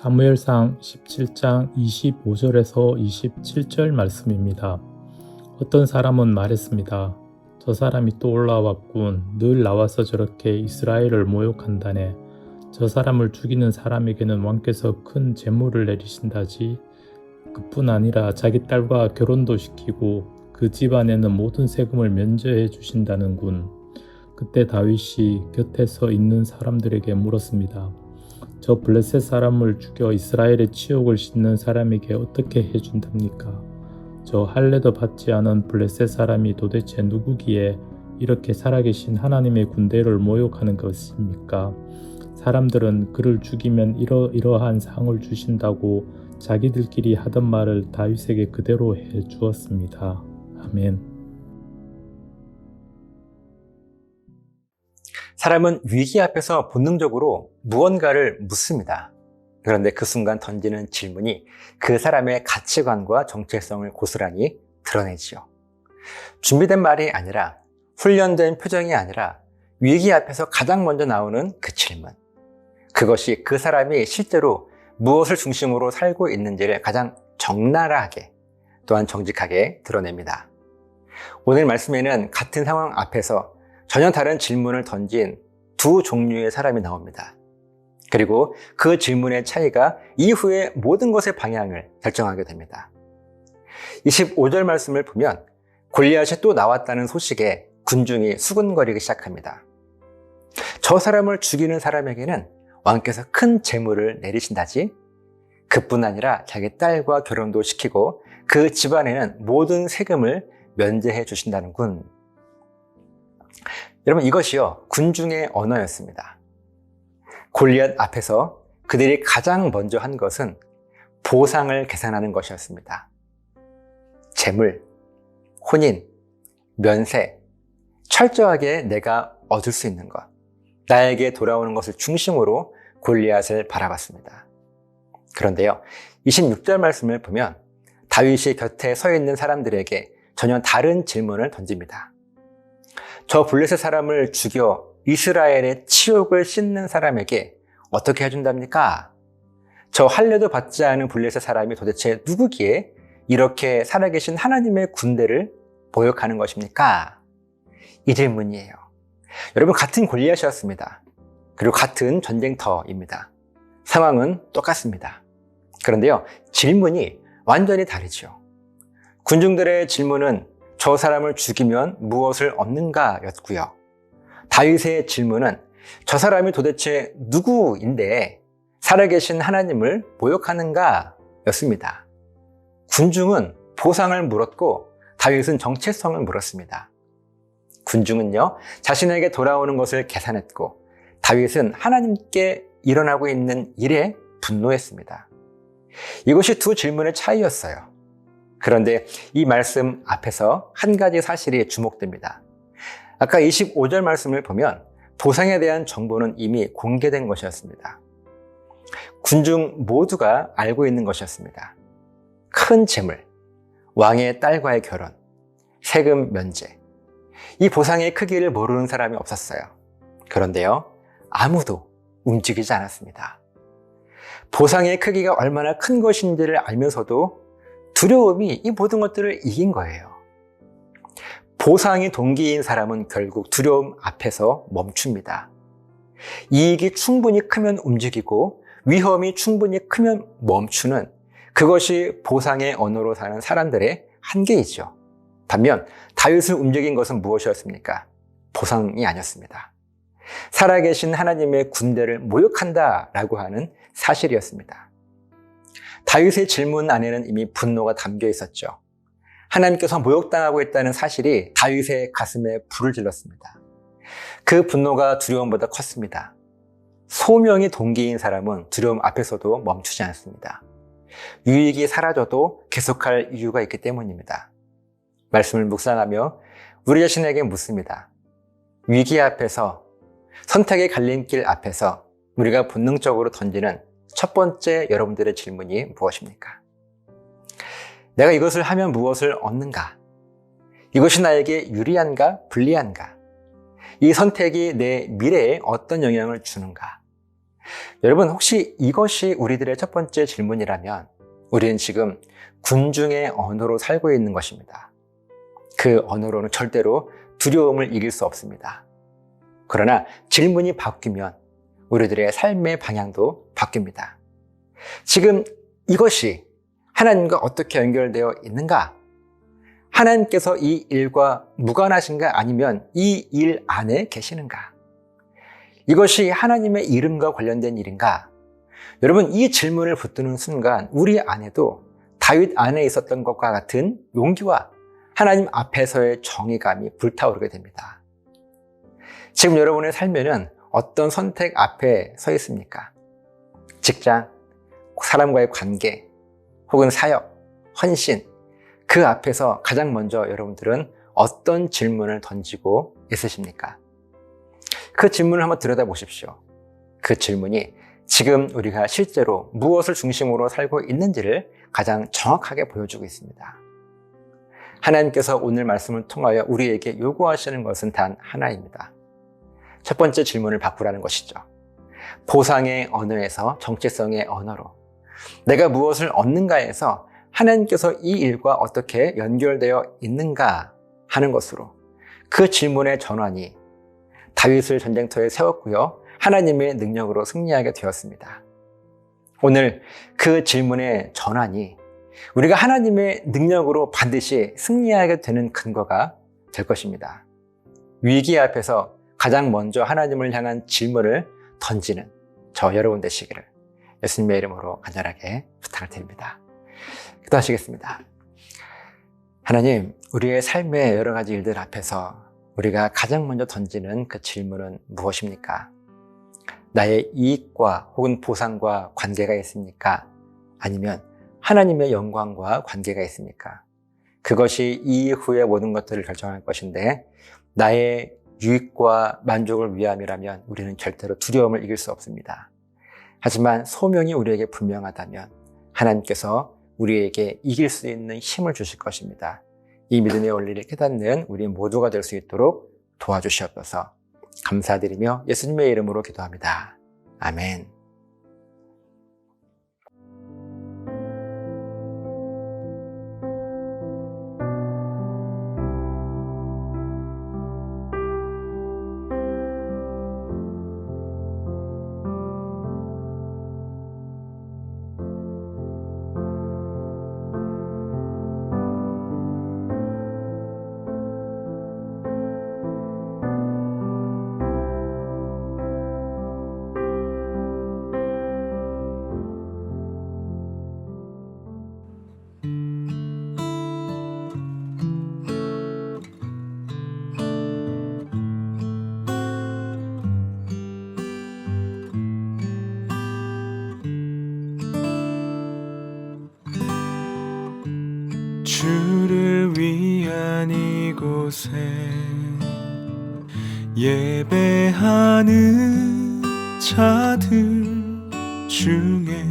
사무엘상 17장 25절에서 27절 말씀입니다. 어떤 사람은 말했습니다. 저 사람이 또 올라왔군. 늘 나와서 저렇게 이스라엘을 모욕한다네. 저 사람을 죽이는 사람에게는 왕께서 큰 재물을 내리신다지. 그뿐 아니라 자기 딸과 결혼도 시키고 그 집안에는 모든 세금을 면제해 주신다는군. 그때 다윗이 곁에 서 있는 사람들에게 물었습니다. 저 블레셋 사람을 죽여 이스라엘의 치욕을 씻는 사람에게 어떻게 해준답니까? 저 할례도 받지 않은 블레셋 사람이 도대체 누구기에 이렇게 살아계신 하나님의 군대를 모욕하는 것입니까? 사람들은 그를 죽이면 이러이러한 상을 주신다고 자기들끼리 하던 말을 다윗에게 그대로 해 주었습니다. 아멘. 사람은 위기 앞에서 본능적으로 무언가를 묻습니다. 그런데 그 순간 던지는 질문이 그 사람의 가치관과 정체성을 고스란히 드러내지요. 준비된 말이 아니라 훈련된 표정이 아니라 위기 앞에서 가장 먼저 나오는 그 질문. 그것이 그 사람이 실제로 무엇을 중심으로 살고 있는지를 가장 적나라하게 또한 정직하게 드러냅니다. 오늘 말씀에는 같은 상황 앞에서 전혀 다른 질문을 던진 두 종류의 사람이 나옵니다. 그리고 그 질문의 차이가 이후의 모든 것의 방향을 결정하게 됩니다. 25절 말씀을 보면 골리앗이 또 나왔다는 소식에 군중이 수군거리기 시작합니다. 저 사람을 죽이는 사람에게는 왕께서 큰 재물을 내리신다지. 그뿐 아니라 자기 딸과 결혼도 시키고 그 집안에는 모든 세금을 면제해 주신다는군. 여러분, 이것이요 군중의 언어였습니다. 골리앗 앞에서 그들이 가장 먼저 한 것은 보상을 계산하는 것이었습니다. 재물, 혼인, 면세, 철저하게 내가 얻을 수 있는 것, 나에게 돌아오는 것을 중심으로 골리앗을 바라봤습니다. 그런데요, 26절 말씀을 보면 다윗이 곁에 서 있는 사람들에게 전혀 다른 질문을 던집니다. 저 블레셋 사람을 죽여 이스라엘의 치욕을 씻는 사람에게 어떻게 해준답니까? 저 할례도 받지 않은 블레셋 사람이 도대체 누구기에 이렇게 살아계신 하나님의 군대를 모욕하는 것입니까? 이 질문이에요. 여러분, 같은 골리앗이었습니다. 그리고 같은 전쟁터입니다. 상황은 똑같습니다. 그런데요, 질문이 완전히 다르죠. 군중들의 질문은 저 사람을 죽이면 무엇을 얻는가 였고요. 다윗의 질문은 저 사람이 도대체 누구인데 살아계신 하나님을 모욕하는가 였습니다. 군중은 보상을 물었고 다윗은 정체성을 물었습니다. 군중은요, 자신에게 돌아오는 것을 계산했고 다윗은 하나님께 일어나고 있는 일에 분노했습니다. 이것이 두 질문의 차이였어요. 그런데 이 말씀 앞에서 한 가지 사실이 주목됩니다. 아까 25절 말씀을 보면 보상에 대한 정보는 이미 공개된 것이었습니다. 군중 모두가 알고 있는 것이었습니다. 큰 재물, 왕의 딸과의 결혼, 세금 면제. 이 보상의 크기를 모르는 사람이 없었어요. 그런데요, 아무도 움직이지 않았습니다. 보상의 크기가 얼마나 큰 것인지를 알면서도 두려움이 이 모든 것들을 이긴 거예요. 보상이 동기인 사람은 결국 두려움 앞에서 멈춥니다. 이익이 충분히 크면 움직이고 위험이 충분히 크면 멈추는 그것이 보상의 언어로 사는 사람들의 한계이죠. 반면 다윗을 움직인 것은 무엇이었습니까? 보상이 아니었습니다. 살아계신 하나님의 군대를 모욕한다라고 하는 사실이었습니다. 다윗의 질문 안에는 이미 분노가 담겨 있었죠. 하나님께서 모욕당하고 있다는 사실이 다윗의 가슴에 불을 질렀습니다. 그 분노가 두려움보다 컸습니다. 소명이 동기인 사람은 두려움 앞에서도 멈추지 않습니다. 유익이 사라져도 계속할 이유가 있기 때문입니다. 말씀을 묵상하며 우리 자신에게 묻습니다. 위기 앞에서, 선택의 갈림길 앞에서 우리가 본능적으로 던지는 첫 번째 여러분들의 질문이 무엇입니까? 내가 이것을 하면 무엇을 얻는가? 이것이 나에게 유리한가, 불리한가? 이 선택이 내 미래에 어떤 영향을 주는가? 여러분, 혹시 이것이 우리들의 첫 번째 질문이라면 우리는 지금 군중의 언어로 살고 있는 것입니다. 그 언어로는 절대로 두려움을 이길 수 없습니다. 그러나 질문이 바뀌면 우리들의 삶의 방향도 바뀝니다. 지금 이것이 하나님과 어떻게 연결되어 있는가? 하나님께서 이 일과 무관하신가? 아니면 이 일 안에 계시는가? 이것이 하나님의 이름과 관련된 일인가? 여러분, 이 질문을 붙드는 순간 우리 안에도 다윗 안에 있었던 것과 같은 용기와 하나님 앞에서의 정의감이 불타오르게 됩니다. 지금 여러분의 삶에는 어떤 선택 앞에 서 있습니까? 직장, 사람과의 관계, 혹은 사역, 헌신, 그 앞에서 가장 먼저 여러분들은 어떤 질문을 던지고 있으십니까? 그 질문을 한번 들여다보십시오. 그 질문이 지금 우리가 실제로 무엇을 중심으로 살고 있는지를 가장 정확하게 보여주고 있습니다. 하나님께서 오늘 말씀을 통하여 우리에게 요구하시는 것은 단 하나입니다. 첫 번째 질문을 바꾸라는 것이죠. 보상의 언어에서 정체성의 언어로, 내가 무엇을 얻는가에서 하나님께서 이 일과 어떻게 연결되어 있는가 하는 것으로, 그 질문의 전환이 다윗을 전쟁터에 세웠고요, 하나님의 능력으로 승리하게 되었습니다. 오늘 그 질문의 전환이 우리가 하나님의 능력으로 반드시 승리하게 되는 근거가 될 것입니다. 위기 앞에서 가장 먼저 하나님을 향한 질문을 던지는 저 여러분 되시기를 예수님의 이름으로 간절하게 부탁을 드립니다. 기도하시겠습니다. 하나님, 우리의 삶의 여러 가지 일들 앞에서 우리가 가장 먼저 던지는 그 질문은 무엇입니까? 나의 이익과 혹은 보상과 관계가 있습니까? 아니면 하나님의 영광과 관계가 있습니까? 그것이 이후의 모든 것들을 결정할 것인데, 나의 유익과 만족을 위함이라면 우리는 절대로 두려움을 이길 수 없습니다. 하지만 소명이 우리에게 분명하다면 하나님께서 우리에게 이길 수 있는 힘을 주실 것입니다. 이 믿음의 원리를 깨닫는 우리 모두가 될 수 있도록 도와주시옵소서. 감사드리며 예수님의 이름으로 기도합니다. 아멘. 주를 위한 이곳에 예배하는 자들 중에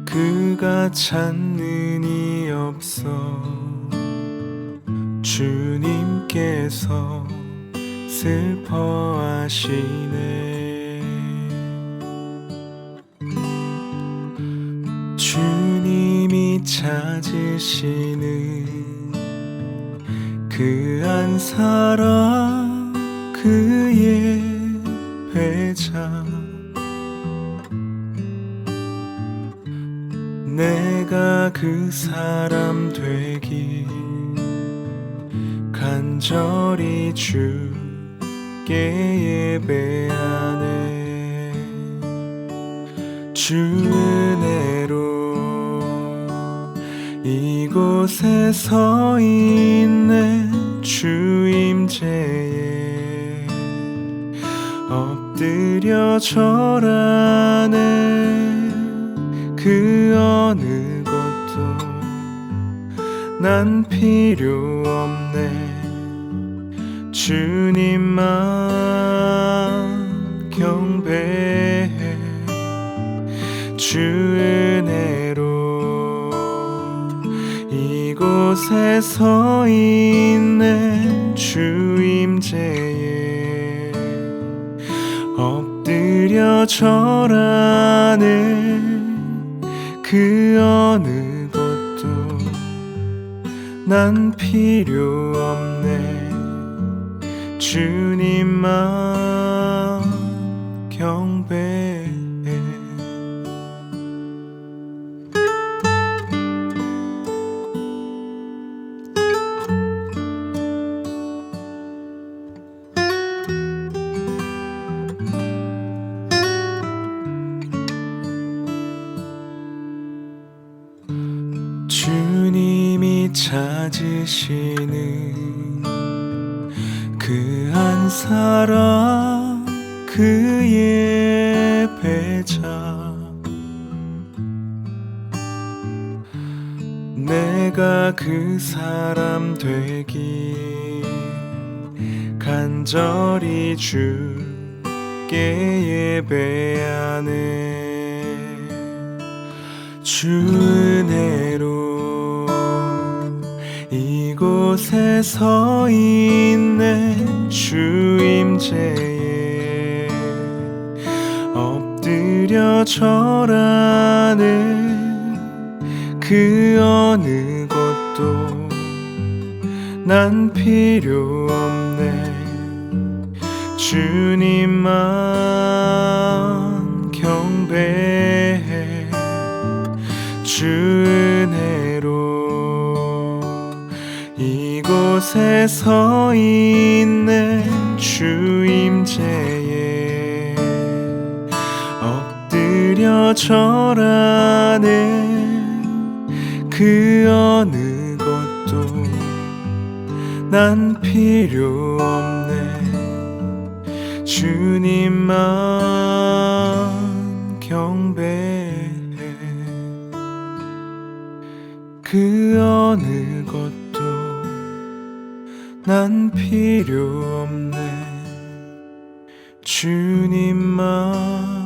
그가 찾는 이 없어 주님께서 슬퍼하시네. 주님이 찾으시는 그 한 사람, 그의 배자, 내가 그 사람 되길 간절히 주께 예배하네. 주 은혜로 이곳에 서 있네. 주 임재에 엎드려 절하네. 그 어느 것도 난 필요 없네. 주님만 경배해. 주 은혜로 이곳에 서 있네. 주 임재에 엎드려 절하네 그 어느 것도 난 필요 없네 주님만 경배해 주님이 찾으시는 그 한 사람 그 예배자 내가 그 사람 되길 간절히 주께 예배하네 주 은혜로 이곳에 서 있네 주 임재에 엎드려 절하네 그 어느 것도 난 필요 없네 주님만 경배해 주 은혜로 이곳에 서 있네 주 임재에 엎드려 절하네 그 어느 것도 난 필요 없네 주님만 경배해 그 어느 것도 난 필요 없네 주님만